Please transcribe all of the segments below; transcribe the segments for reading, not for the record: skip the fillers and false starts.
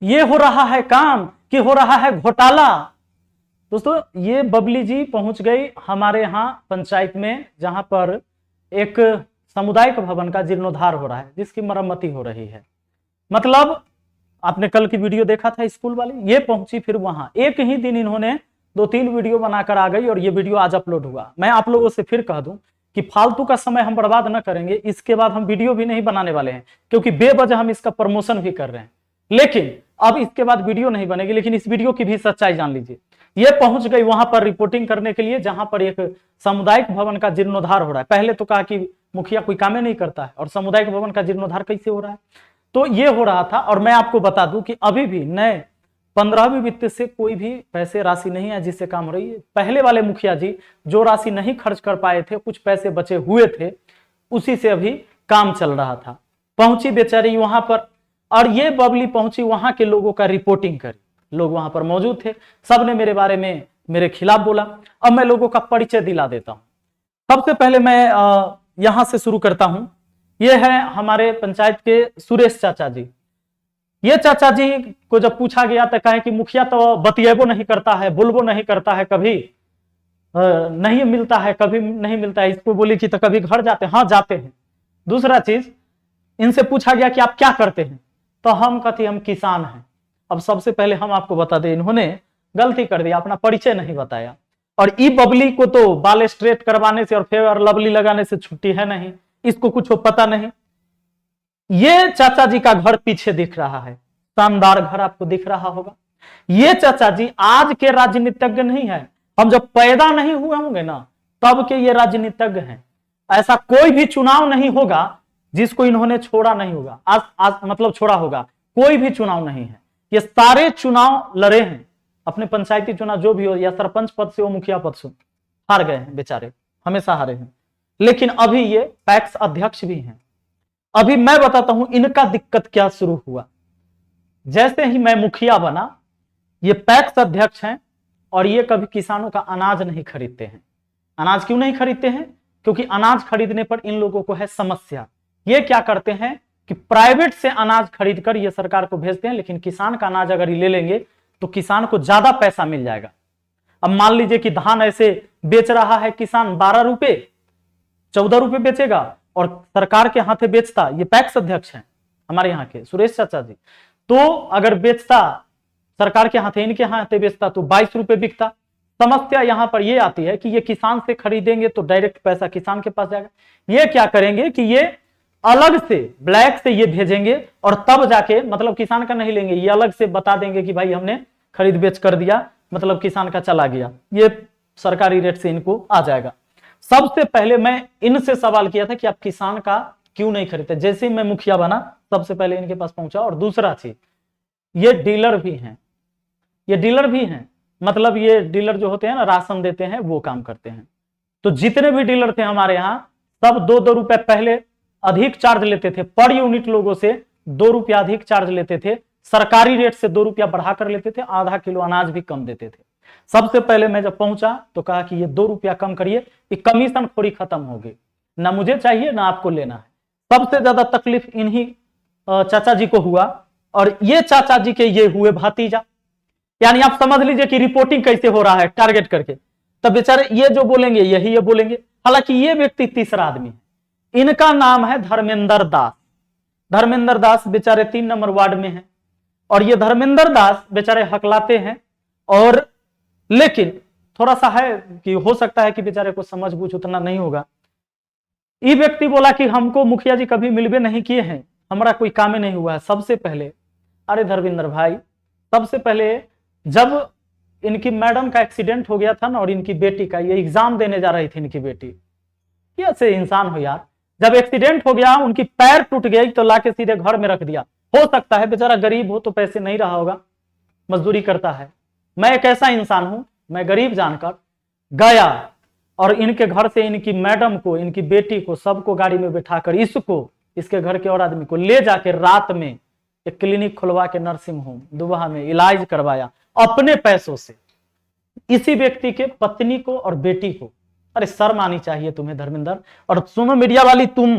ये हो रहा है काम कि हो रहा है घोटाला। दोस्तों ये बबली जी पहुंच गई हमारे यहाँ पंचायत में, जहां पर एक सामुदायिक भवन का जीर्णोद्धार हो रहा है, जिसकी मरम्मती हो रही है। मतलब आपने कल की वीडियो देखा था स्कूल वाली, ये पहुंची फिर वहां, एक ही दिन इन्होंने 2-3 वीडियो बनाकर आ गई और ये वीडियो आज अपलोड हुआ। मैं आप लोगों से फिर कह दूं कि फालतू का समय हम बर्बाद न करेंगे, इसके बाद हम वीडियो भी नहीं बनाने वाले हैं, क्योंकि बेवजह हम इसका प्रमोशन भी कर रहे हैं। लेकिन अब इसके बाद वीडियो नहीं बनेगी, लेकिन इस वीडियो की भी सच्चाई जान लीजिए। ये पहुंच गई वहां पर रिपोर्टिंग करने के लिए, जहां पर एक सामुदायिक भवन का जीर्णोद्धार हो रहा है। पहले तो कहा कि मुखिया कोई काम नहीं करता है और सामुदायिक भवन का जीर्णोद्धार कैसे हो रहा है, तो ये हो रहा था। और मैं आपको बता दूं कि अभी भी नए 15वीं वित्त से कोई भी पैसे राशि नहीं है जिससे काम हो रही है। पहले वाले मुखिया जी जो राशि नहीं खर्च कर पाए थे, कुछ पैसे बचे हुए थे, उसी से अभी काम चल रहा था। पहुंची बेचारी वहां पर, और ये बबली पहुंची वहां के लोगों का रिपोर्टिंग करी। लोग वहां पर मौजूद थे, सबने मेरे बारे में मेरे खिलाफ बोला। अब मैं लोगों का परिचय दिला देता हूं। सबसे पहले मैं यहां से शुरू करता हूं। ये है हमारे पंचायत के सुरेश चाचा जी। ये चाचा जी को जब पूछा गया तो कहे कि मुखिया तो बतिएबो नहीं करता है, बोलबो नहीं करता है, कभी नहीं मिलता है, कभी नहीं मिलता है। इसको बोली कि तो कभी घर जाते हैं? हाँ जाते हैं। दूसरा चीज, इनसे पूछा गया कि आप क्या करते हैं, तो हम कहते हम किसान हैं। अब सबसे पहले हम आपको बता दें, इन्होंने गलती कर दिया, अपना परिचय नहीं बताया। और ई बबली को तो बाल स्ट्रेट करवाने से और फेयर लवली लगाने से छुट्टी है नहीं, इसको कुछ पता नहीं। ये चाचा जी का घर पीछे दिख रहा है, शानदार घर आपको दिख रहा होगा। ये चाचा जी आज के राजनीतिज्ञ नहीं है, हम जब पैदा नहीं हुए होंगे ना तब के ये राजनीतिज्ञ हैं। ऐसा कोई भी चुनाव नहीं होगा जिसको इन्होंने छोड़ा नहीं होगा, आज मतलब छोड़ा होगा, कोई भी चुनाव नहीं है। ये सारे चुनाव लड़े हैं, अपने पंचायती चुनाव जो भी हो, या सरपंच पद से हो, मुखिया पद से, हार गए हैं बेचारे, हमेशा हारे हैं। लेकिन अभी ये पैक्स अध्यक्ष भी हैं। अभी मैं बताता हूं इनका दिक्कत क्या शुरू हुआ। जैसे ही मैं मुखिया बना, ये पैक्स अध्यक्ष हैं और ये कभी किसानों का अनाज नहीं खरीदते हैं। अनाज क्यों नहीं खरीदते हैं? क्योंकि अनाज खरीदने पर इन लोगों को है समस्या। ये क्या करते हैं कि प्राइवेट से अनाज खरीदकर ये सरकार को भेजते हैं, लेकिन किसान का अनाज अगर ये ले लेंगे तो किसान को ज्यादा पैसा मिल जाएगा। अब मान लीजिए कि धान ऐसे बेच रहा है किसान 12 रुपए, 14 रुपए बेचेगा, और सरकार के हाथे बेचता, ये पैक्स अध्यक्ष हैं हमारे यहाँ के सुरेश चाचा जी, तो अगर बेचता सरकार के हाथे, इनके हाथे बेचता तो 22 रुपए बिकता। समस्या यहां पर ये आती है कि ये किसान से खरीदेंगे तो डायरेक्ट पैसा किसान के पास जाएगा। ये क्या करेंगे कि ये अलग से ब्लैक से ये भेजेंगे और तब जाके, मतलब किसान का नहीं लेंगे, ये अलग से बता देंगे कि भाई हमने खरीद बेच कर दिया, मतलब किसान का चला गया, ये सरकारी रेट से इनको आ जाएगा। सबसे पहले मैं इनसे सवाल किया था कि आप किसान का क्यों नहीं खरीदते। जैसे ही मैं मुखिया बना सबसे पहले इनके पास पहुंचा। और दूसरा चीज, ये डीलर भी हैं, ये डीलर भी हैं, मतलब ये डीलर जो होते हैं ना, राशन देते हैं, वो काम करते हैं। तो जितने भी डीलर थे हमारे यहाँ, सब 2-2 रुपए पहले अधिक चार्ज लेते थे, पर यूनिट लोगों से 2 रुपया अधिक चार्ज लेते थे, सरकारी रेट से 2 रुपया बढ़ाकर लेते थे, आधा किलो अनाज भी कम देते थे। सबसे पहले मैं जब पहुंचा तो कहा कि ये 2 रुपया कम करिए, ये कमीशन खोरी खत्म होगी, ना मुझे चाहिए ना आपको लेना है। सबसे ज्यादा तकलीफ इन्हीं चाचा जी को हुआ, और ये चाचा जी के ये हुए भतीजा। यानी आप समझ लीजिए कि रिपोर्टिंग कैसे हो रहा है टारगेट करके, तब बेचारे ये जो बोलेंगे यही ये बोलेंगे। हालांकि ये व्यक्ति तीसरा आदमी है, इनका नाम है धर्मेंद्र दास। धर्मेंद्र दास बेचारे 3 नंबर वार्ड में हैं, और ये धर्मेंद्र दास बेचारे हकलाते हैं। और लेकिन थोड़ा सा है कि हो सकता है कि बेचारे को समझ बूझ उतना नहीं होगा। ये व्यक्ति बोला कि हमको मुखिया जी कभी मिलवे नहीं किए हैं, हमारा कोई काम नहीं हुआ है। सबसे पहले, अरे धर्मेंद्र भाई, सबसे पहले जब इनकी मैडम का एक्सीडेंट हो गया था ना, और इनकी बेटी का, ये एग्जाम देने जा रही थी इनकी बेटी, कैसे इंसान हो यार। जब एक्सीडेंट हो गया, उनकी पैर टूट गई, तो लाके सीधे घर में रख दिया। हो सकता है बेचारा गरीब हो तो पैसे नहीं रहा होगा, मजदूरी करता है। मैं एक ऐसा इंसान हूं, मैं गरीब जानकर गया और इनके घर से इनकी मैडम को, इनकी बेटी को, सबको गाड़ी में बैठाकर, इसको, इसके घर के और आदमी को ले जाके रात में एक क्लिनिक खुलवा के नर्सिंग होम दुबहा में इलाज करवाया अपने पैसों से, इसी व्यक्ति के पत्नी को और बेटी को। अरे शर्म आनी चाहिए तुम्हें धर्मेंद्र। और सुनो मीडिया वाली, तुम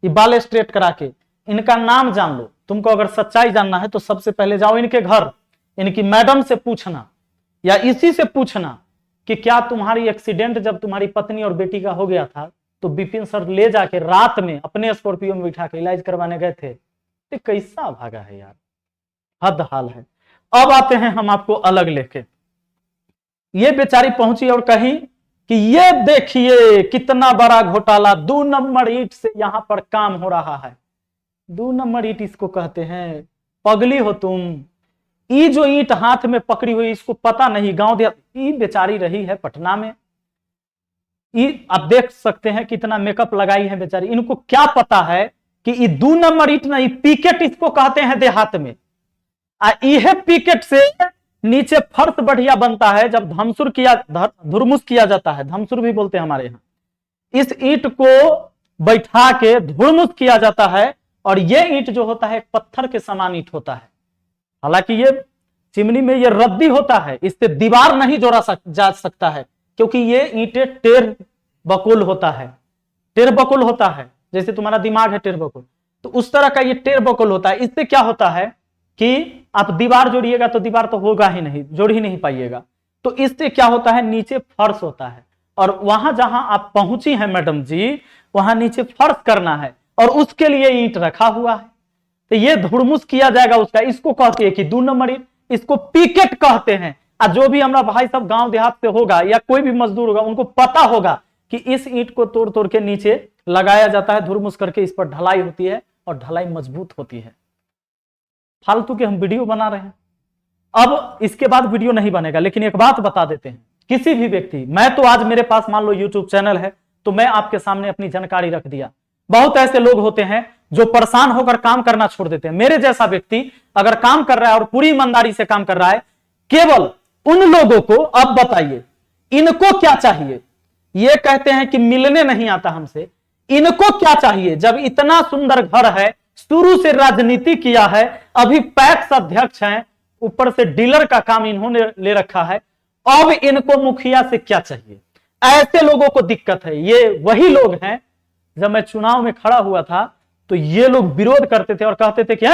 ये बाल स्ट्रेट करा के इनका नाम जान लो, तुमको अगर सच्चाई जानना है तो सबसे पहले जाओ इनके घर, इनकी मैडम से पूछना या इसी से पूछना कि क्या तुम्हारी एक्सीडेंट जब तुम्हारी पत्नी और बेटी का हो गया था तो विपिन सर ले जाके रात में अपने स्कॉर्पियो में बिठा के इलाज करवाने गए थे? तो कैसा भागा है यार, हद हाल है। अब आते हैं हम आपको अलग लेके। ये बेचारी पहुंची और कही कि ये देखिए कितना बड़ा घोटाला, 2 नंबर ईंट से यहां पर काम हो रहा है। 2 नंबर ईंट इसको कहते हैं, पगली हो तुम। ये जो ईंट हाथ में पकड़ी हुई इसको पता नहीं, गांव देहात, ये बेचारी रही है पटना में। ये आप देख सकते हैं कितना मेकअप लगाई है बेचारी, इनको क्या पता है कि ये 2 नंबर ईंट नहीं, पिकेट इसको कहते हैं देहात में। यह पिकेट से नीचे फर्श बढ़िया बनता है जब धुरमुस किया जाता है, धमसुर भी बोलते हैं हमारे यहाँ। इस ईंट को बैठा के धुरमुस किया जाता है और यह ईंट जो होता है एक पत्थर के समान ईंट होता है। हालांकि ये चिमनी में ये रद्दी होता है, इससे दीवार नहीं जोड़ा जा सकता है क्योंकि ये ईंटें टेढ़ बकुल होता है, टेढ़ बकुल होता है, जैसे तुम्हारा दिमाग है टेढ़ बकुल, तो उस तरह का ये टेढ़ बकुल होता है। इससे क्या होता है कि आप दीवार जोड़िएगा तो दीवार तो होगा ही नहीं, जोड़ ही नहीं पाइएगा। तो इससे क्या होता है, नीचे फर्श होता है और वहां जहां आप पहुंची हैं मैडम जी, वहां नीचे फर्श करना है और उसके लिए ईंट रखा हुआ है। तो ये धुड़मुस किया जाएगा उसका, इसको कहते हैं कि 2 नंबर ईंट, इसको पिकेट कहते हैं। और जो भी हमारा भाई सब गांव देहात से होगा या कोई भी मजदूर होगा उनको पता होगा कि इस ईंट को तोड़ तोड़ के नीचे लगाया जाता है, धुरमुस करके इस पर ढलाई होती है और ढलाई मजबूत होती है। फालतू के हम वीडियो बना रहे हैं, अब इसके बाद वीडियो नहीं बनेगा। लेकिन एक बात बता देते हैं, किसी भी व्यक्ति, मैं तो आज मेरे पास मान लो यूट्यूब चैनल है तो मैं आपके सामने अपनी जानकारी रख दिया। बहुत ऐसे लोग होते हैं जो परेशान होकर काम करना छोड़ देते हैं। मेरे जैसा व्यक्ति अगर काम कर रहा है और पूरी ईमानदारी से काम कर रहा है, केवल उन लोगों को, अब बताइए इनको क्या चाहिए? ये कहते हैं कि मिलने नहीं आता हमसे, इनको क्या चाहिए? जब इतना सुंदर घर है, शुरू से राजनीति किया है, अभी पैक्स अध्यक्ष हैं, ऊपर से डीलर का काम इन्होंने ले रखा है, अब इनको मुखिया से क्या चाहिए? ऐसे लोगों को दिक्कत है। ये वही लोग हैं, जब मैं चुनाव में खड़ा हुआ था तो ये लोग विरोध करते थे और कहते थे कि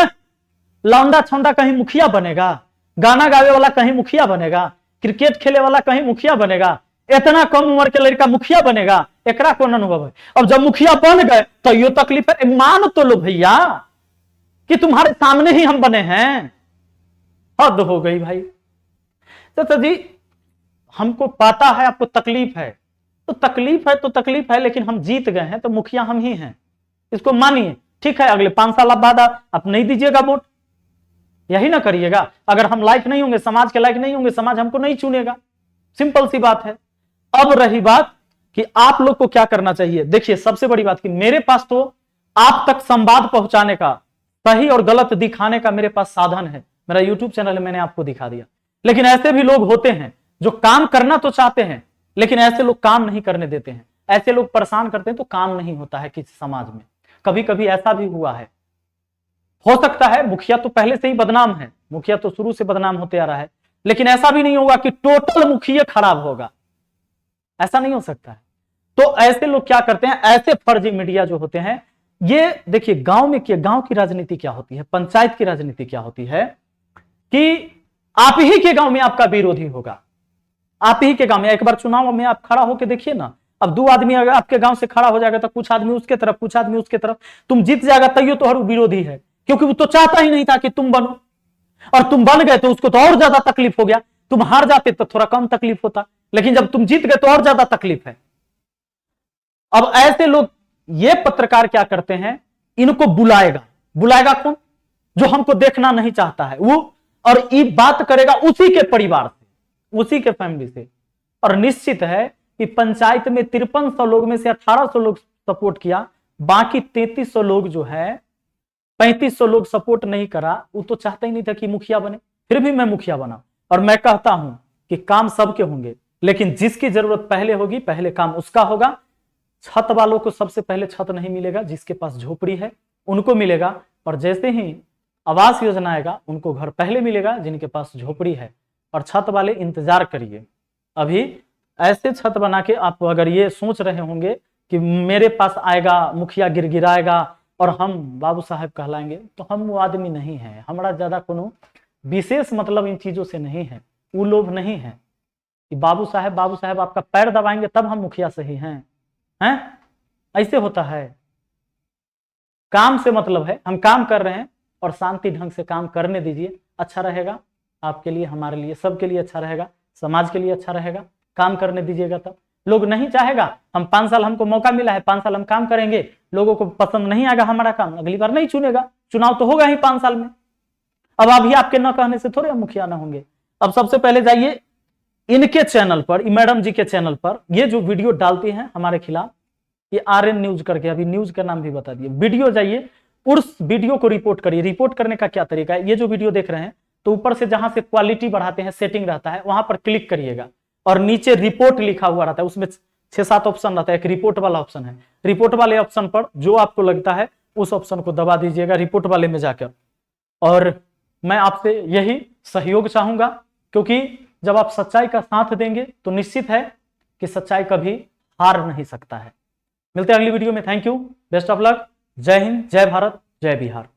लौंडा छौंडा कहीं मुखिया बनेगा, गाना गावे वाला कहीं मुखिया बनेगा, क्रिकेट खेले वाला कहीं मुखिया बनेगा, इतना कम उम्र के लड़का मुखिया बनेगा, एकरा कौन अनुभव है? अब जब मुखिया बन गए तो ये तकलीफ है। मान तो लो भैया कि तुम्हारे सामने ही हम बने हैं, हद हो गई भाई। तो जी हमको पता है आपको तकलीफ है, तो तकलीफ है तो तकलीफ है, लेकिन हम जीत गए हैं तो मुखिया हम ही हैं, इसको मानिए। ठीक है, अगले 5 साल बाद आप नहीं दीजिएगा वोट, यही ना करिएगा। अगर हम लायक नहीं होंगे, समाज के लायक नहीं होंगे, समाज हमको नहीं चुनेगा, सिंपल सी बात है। अब रही बात कि आप लोग को क्या करना चाहिए, देखिए सबसे बड़ी बात कि मेरे पास तो आप तक संवाद पहुंचाने का, सही और गलत दिखाने का मेरे पास साधन है, मेरा यूट्यूब चैनल मैंने आपको दिखा दिया। लेकिन ऐसे भी लोग होते हैं जो काम करना तो चाहते हैं, लेकिन ऐसे लोग काम नहीं करने देते हैं, ऐसे लोग परेशान करते हैं तो काम नहीं होता है किसी समाज में। कभी कभी ऐसा भी हुआ है, हो सकता है मुखिया तो पहले से ही बदनाम है, मुखिया तो शुरू से बदनाम होते आ रहा है, लेकिन ऐसा भी नहीं होगा कि टोटल मुखिया खराब होगा, ऐसा नहीं हो सकता है। तो ऐसे लोग क्या करते हैं, ऐसे फर्जी मीडिया जो होते हैं, ये देखिए गांव में क्या, गांव की राजनीति क्या होती है, पंचायत की राजनीति क्या होती है कि आप ही के गांव में आपका विरोधी होगा, आप ही के गांव में। एक बार चुनाव में आप खड़ा होकर देखिए ना, अब 2 आदमी अगर आपके गांव से खड़ा हो जाएगा तो कुछ आदमी उसके तरफ, कुछ आदमी उसके तरफ, तुम जीत जाएगा तैयो तो हर विरोधी है, क्योंकि वो तो चाहता ही नहीं था कि तुम बनो, और तुम बन गए तो उसको तो और ज्यादा तकलीफ हो गया। तुम हार जाते तो थोड़ा कम तकलीफ होता, लेकिन जब तुम जीत गए तो और ज्यादा तकलीफ है। अब ऐसे लोग, ये पत्रकार क्या करते हैं, इनको बुलाएगा कौन? जो हमको देखना नहीं चाहता है वो, और ये बात करेगा उसी के परिवार से, उसी के फैमिली से। और निश्चित है कि पंचायत में 5300 लोग में से 1800 लोग सपोर्ट किया, बाकी 3300 लोग जो है, 3500 लोग सपोर्ट नहीं करा। वो तो चाहता ही नहीं था कि मुखिया बने, फिर भी मैं मुखिया बना। और मैं कहता हूं कि काम सबके होंगे, लेकिन जिसकी जरूरत पहले होगी, पहले काम उसका होगा। छत वालों को सबसे पहले छत नहीं मिलेगा, जिसके पास झोपड़ी है उनको मिलेगा, और जैसे ही आवास योजना आएगा उनको घर पहले मिलेगा जिनके पास झोपड़ी है। और छत वाले इंतजार करिए, अभी ऐसे छत बना के आप अगर ये सोच रहे होंगे कि मेरे पास आएगा मुखिया गिरगिराएगा, और हम बाबू साहब कहलाएंगे, तो हम वो आदमी नहीं है। हमारा ज्यादा कोनो विशेष मतलब इन चीजों से नहीं है, वो लोभ नहीं है कि बाबू साहब आपका पैर दबाएंगे तब हम मुखिया सही हैं? ऐसे होता है। काम से मतलब है, हम काम कर रहे हैं और शांति ढंग से काम करने दीजिए, अच्छा रहेगा आपके लिए, हमारे लिए, सबके लिए अच्छा रहेगा, समाज के लिए अच्छा रहेगा। काम करने दीजिएगा तब। लोग नहीं चाहेगा, हम 5 साल हमको मौका मिला है, 5 साल हम काम करेंगे, लोगों को पसंद नहीं आएगा हमारा काम, अगली बार नहीं चुनेगा, चुनाव तो होगा ही 5 साल में। अब अभी आपके न कहने से थोड़े हम मुखिया ना होंगे। अब सबसे पहले जाइए इनके चैनल पर, मैडम जी के चैनल पर, ये जो वीडियो डालती हैं हमारे खिलाफ, ये RN न्यूज करके, अभी न्यूज का नाम भी बता दिए, वीडियो जाइए, उस वीडियो को रिपोर्ट करिए। रिपोर्ट करने का क्या तरीका है, ये जो वीडियो देख रहे हैं तो ऊपर से जहां से क्वालिटी बढ़ाते हैं, सेटिंग रहता है, वहां पर क्लिक करिएगा और नीचे रिपोर्ट लिखा हुआ रहता है, उसमें 6-7 ऑप्शन रहता है, एक रिपोर्ट वाला ऑप्शन है। रिपोर्ट वाले ऑप्शन पर जो आपको लगता है उस ऑप्शन को दबा दीजिएगा रिपोर्ट वाले में जाकर। और मैं आपसे यही सहयोग चाहूंगा, क्योंकि जब आप सच्चाई का साथ देंगे तो निश्चित है कि सच्चाई कभी हार नहीं सकता है। मिलते हैं अगली वीडियो में। Thank you, best of luck, जय हिंद, जय भारत, जय बिहार।